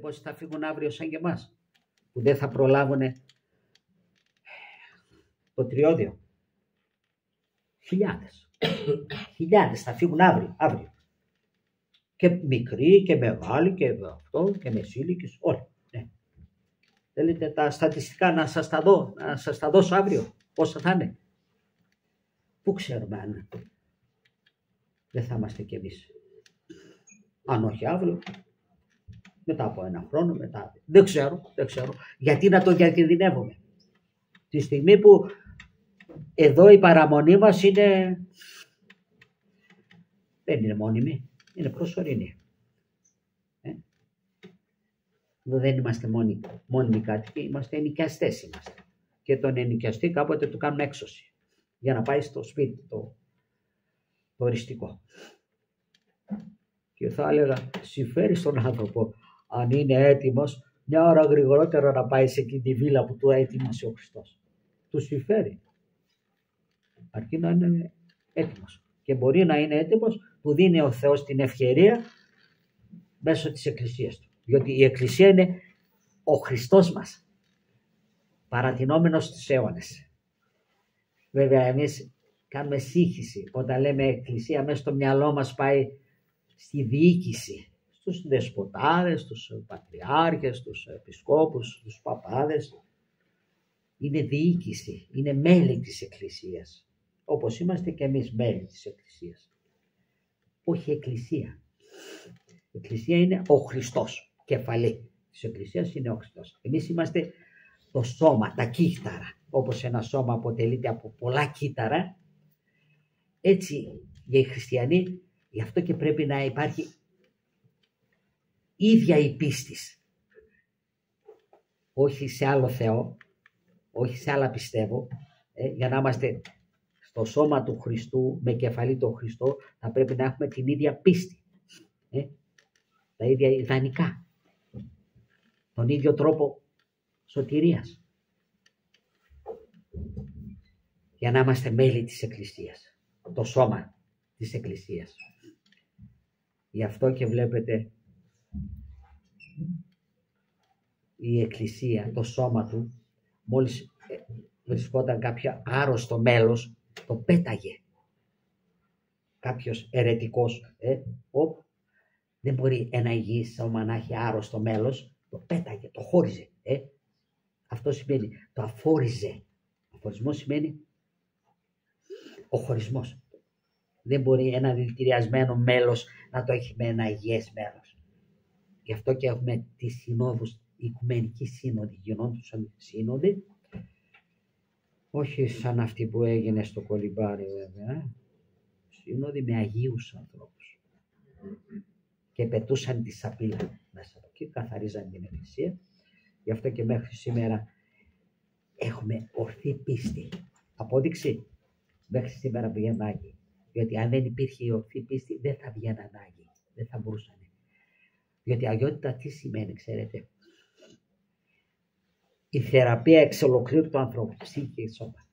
πόσοι θα φύγουν αύριο σαν και εμάς, που δεν θα προλάβουν το τριώδιο. Χιλιάδες θα φύγουν αύριο. Και μικροί και μεγάλοι και αυτό και μεσήλικες, όλοι. Ναι. Θέλετε τα στατιστικά να σας τα δώσω αύριο, πόσα θα είναι. Πού ξέρουμε αν δεν θα είμαστε κι εμείς. Αν όχι αύριο, μετά από ένα χρόνο, μετά. Δεν ξέρω. Γιατί να το διακινδυνεύουμε. Τη στιγμή που εδώ η παραμονή μας δεν είναι μόνιμη, είναι προσωρινή. Εδώ δεν είμαστε μόνιμοι κάτοικοι, είμαστε ενοικιαστές είμαστε. Και τον ενοικιαστή κάποτε του κάνουν έξωση για να πάει στο σπίτι το οριστικό. Και θα έλεγα, συμφέρει στον άνθρωπο, αν είναι έτοιμος, μια ώρα γρηγορότερα να πάει σε εκείνη τη βίλα που του έτοιμασε ο Χριστός. Του συμφέρει. Αρκεί να είναι έτοιμος. Και μπορεί να είναι έτοιμος, που δίνει ο Θεός την ευκαιρία μέσω της Εκκλησίας του. Διότι η Εκκλησία είναι ο Χριστός μας, παρατηνόμενος στους αιώνες. Βέβαια εμείς κάνουμε σύγχυση. Όταν λέμε Εκκλησία, μέσα στο μυαλό μας πάει στη διοίκηση, στους δεσποτάδες, στους πατριάρχες, στους επισκόπους, στους παπάδες. Είναι διοίκηση, είναι μέλη της Εκκλησίας. Όπως είμαστε και εμείς μέλη της Εκκλησίας. Όχι Εκκλησία. Η Εκκλησία είναι ο Χριστός. Κεφαλή της Εκκλησίας είναι ο Χριστός. Εμείς είμαστε το σώμα, τα κύτταρα. Όπως ένα σώμα αποτελείται από πολλά κύτταρα, έτσι για οι χριστιανοί, γι' αυτό και πρέπει να υπάρχει ίδια η πίστης. Όχι σε άλλο Θεό, όχι σε άλλα πιστεύω, για να είμαστε στο σώμα του Χριστού, με κεφαλή τον Χριστό, θα πρέπει να έχουμε την ίδια πίστη. Τα ίδια ιδανικά. Τον ίδιο τρόπο σωτηρίας. Για να είμαστε μέλη της Εκκλησίας. Το σώμα της Εκκλησίας. Γι' αυτό και βλέπετε η Εκκλησία, το σώμα του, μόλις βρισκόταν κάποιο άρρωστο μέλος, το πέταγε. Κάποιος αιρετικός, δεν μπορεί ένα υγιής σώμα να έχει άρρωστο μέλος, το πέταγε, το χώριζε. Αυτό σημαίνει, το αφόριζε. Αφορισμός σημαίνει ο χωρισμός. Δεν μπορεί ένα δηλητηριασμένο μέλος να το έχει με ένα υγιές μέλος. Γι' αυτό και έχουμε τις συνόδους, οι οικουμενικοί σύνοδοι, γινόντουσαν σύνοδοι, όχι σαν αυτή που έγινε στο Κολυμπάρι βέβαια, σύνοδοι με αγίους ανθρώπους. Και πετούσαν τη σαπίλα μέσα από εκεί, καθαρίζαν την Εκκλησία. Γι' αυτό και μέχρι σήμερα έχουμε ορθή πίστη. Απόδειξη, μέχρι σήμερα βγαίνουν Άγιοι. Διότι αν δεν υπήρχε η ορθή πίστη, δεν θα βγαίναν Άγιοι. Δεν θα μπορούσαν. Διότι αγιότητα τι σημαίνει, ξέρετε. Η θεραπεία εξ ολοκλήρου του ανθρώπου, ψυχή και σώμα.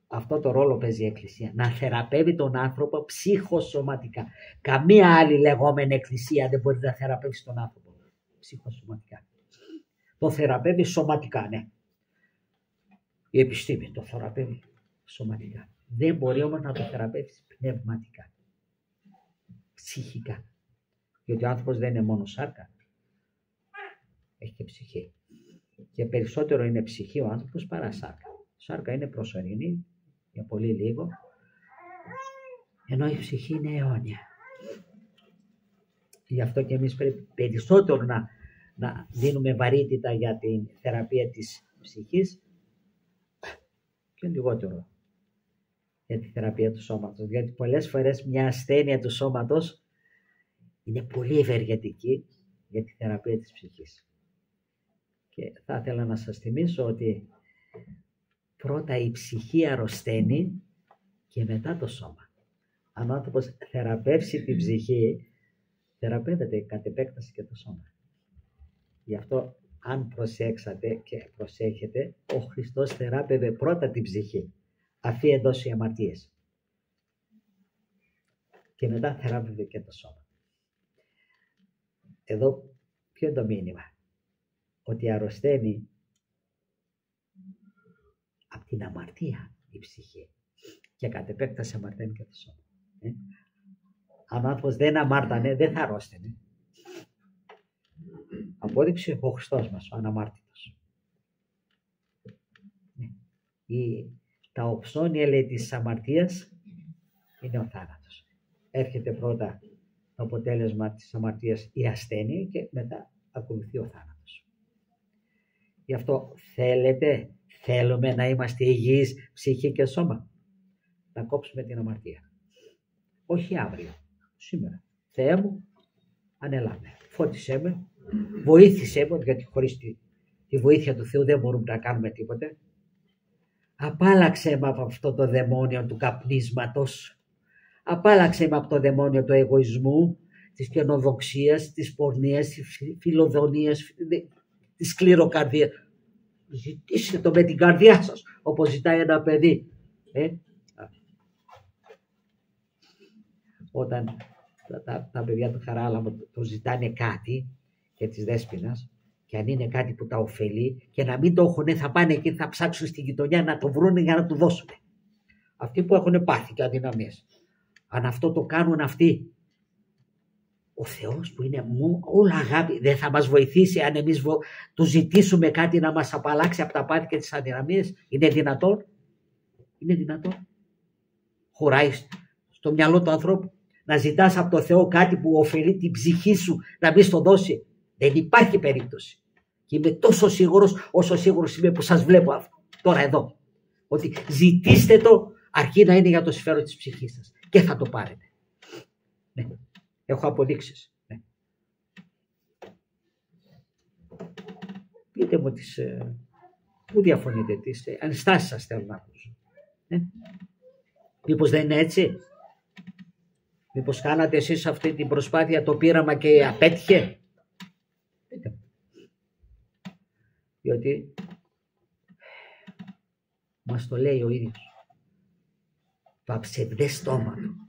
Αυτό το ρόλο παίζει η Εκκλησία. Να θεραπεύει τον άνθρωπο ψυχοσωματικά. Καμία άλλη λεγόμενη Εκκλησία δεν μπορεί να θεραπεύσει τον άνθρωπο ψυχοσωματικά. Το θεραπεύει σωματικά, ναι. Η επιστήμη το θεραπεύει σωματικά. Δεν μπορεί όμως να το θεραπεύσει πνευματικά. Ψυχικά. Γιατί ο άνθρωπος δεν είναι μόνο σάρκα. Έχει και ψυχή. Και περισσότερο είναι ψυχή ο άνθρωπος παρά σάρκα. Σάρκα είναι προσωρινή, για πολύ λίγο, ενώ η ψυχή είναι αιώνια. Γι' αυτό και εμείς πρέπει περισσότερο να δίνουμε βαρύτητα για την θεραπεία της ψυχής και λιγότερο για τη θεραπεία του σώματος. Γιατί πολλές φορές μια ασθένεια του σώματος είναι πολύ ευεργετική για τη θεραπεία της ψυχής. Και θα ήθελα να σας θυμίσω ότι πρώτα η ψυχή αρρωσταίνει και μετά το σώμα. Αν ο άνθρωπος θεραπεύσει την ψυχή, θεραπεύεται κατ' επέκταση και το σώμα. Γι' αυτό αν προσέξατε και προσέχετε, ο Χριστός θεράπευε πρώτα την ψυχή, αφού έδωσε οι αμαρτίες. Και μετά θεράπευε και το σώμα. Εδώ Ποιο είναι το μήνυμα? Ότι αρρωσταίνει από την αμαρτία η ψυχή και κατ' επέκταση αμαρταίνει και το σώμα. Αν ο άνθρωπος δεν αμάρτανε, δεν θα αρρώστενε. Απόδειξε ο Χριστός μας, ο αναμάρτητος. Τα οψώνια, λέει, της αμαρτίας είναι ο θάνατος. Έρχεται πρώτα το αποτέλεσμα της αμαρτίας η ασθένεια και μετά ακολουθεί ο θάνατος. Γι' αυτό θέλουμε να είμαστε υγιείς ψυχή και σώμα. Να κόψουμε την αμαρτία. Όχι αύριο, σήμερα. Θεέ μου, ανελάμε. Φώτισέ με, βοήθησέ με, γιατί χωρίς τη βοήθεια του Θεού δεν μπορούμε να κάνουμε τίποτε. Απάλαξε με από αυτό το δαιμόνιο του καπνίσματος. Απάλαξε με από το δαιμόνιο του εγωισμού, της καινοδοξίας, της πορνείας, της φιλοδονίας, της σκληροκαρδίας. Ζητήστε το με την καρδιά σας, όπως ζητάει ένα παιδί. Όταν τα παιδιά του Χαράλαμπο το ζητάνε κάτι και της Δέσποινας, και αν είναι κάτι που τα ωφελεί και να μην το έχουν, θα πάνε εκεί, θα ψάξουν στη γειτονιά να το βρουν για να του δώσουν. Αυτοί που έχουν πάθη και αδυναμίες. Αν αυτό το κάνουν αυτοί, ο Θεός που είναι όλα αγάπη, δεν θα μας βοηθήσει αν εμείς του ζητήσουμε κάτι να μας απαλλάξει από τα πάθη και τις αδυναμίες? Είναι δυνατόν? Είναι δυνατόν? Χωράει στο μυαλό του ανθρώπου να ζητάς από το Θεό κάτι που ωφελεί την ψυχή σου να μην στο δώσει? Δεν υπάρχει περίπτωση. Και είμαι τόσο σίγουρος όσο σίγουρος είμαι που σας βλέπω τώρα εδώ. Ότι ζητήστε το, αρκεί να είναι για το συμφέρον της ψυχής σας. Και θα το πάρετε. Ναι. Έχω αποδείξεις. Ναι. Πείτε μου πού διαφωνείτε, τις ενστάσεις σας θέλω να ακούσω. Ναι. Μήπως δεν είναι έτσι? Μήπως κάνατε εσείς αυτή την προσπάθεια, το πείραμα και απέτυχε? Διότι μας το λέει ο ίδιος. Το αψευδές στόμα του.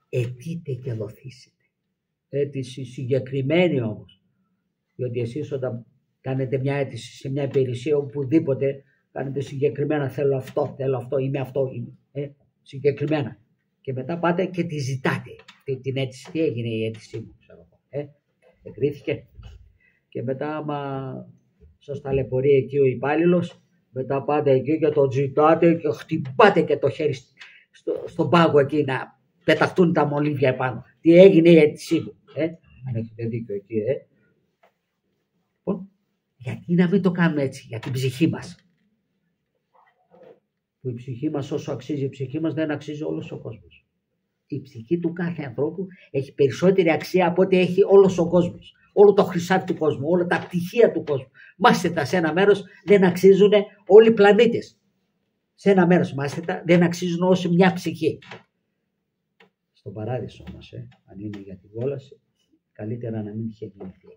Αιτείτε και δοθήσετε. Αίτηση συγκεκριμένη όμως. Διότι εσείς όταν κάνετε μια αίτηση σε μια υπηρεσία οπουδήποτε, κάνετε συγκεκριμένα, θέλω αυτό, είμαι αυτό, συγκεκριμένα. Και μετά πάτε και τη ζητάτε. Την αίτηση, τι έγινε η αίτησή μου, ξέρω εγώ. Εγκρίθηκε. Και μετά άμα σας ταλαιπωρεί εκεί ο υπάλληλος, μετά πάτε εκεί και το ζητάτε και χτυπάτε και το χέρι στον πάγκο εκεί να πεταχτούν τα μολύβια επάνω. Τι έγινε η αίτησή μου. Αν έχετε δίκιο εκεί. Λοιπόν, γιατί να μην το κάνουμε έτσι, για την ψυχή μας. Που η ψυχή μας, όσο αξίζει η ψυχή μας, δεν αξίζει όλος ο κόσμος. Η ψυχή του κάθε ανθρώπου έχει περισσότερη αξία από ό,τι έχει όλος ο κόσμος. Όλο το χρυσάφι του κόσμου, όλα τα πτυχία του κόσμου. Μάσθετα σε ένα μέρος δεν αξίζουν όλοι οι πλανήτες. Σε ένα μέρος μάσθετα δεν αξίζουν όσο μια ψυχή. Στον παράδεισο όμως, αν είναι για την κόλαση, καλύτερα να μην είχε γεννηθεί.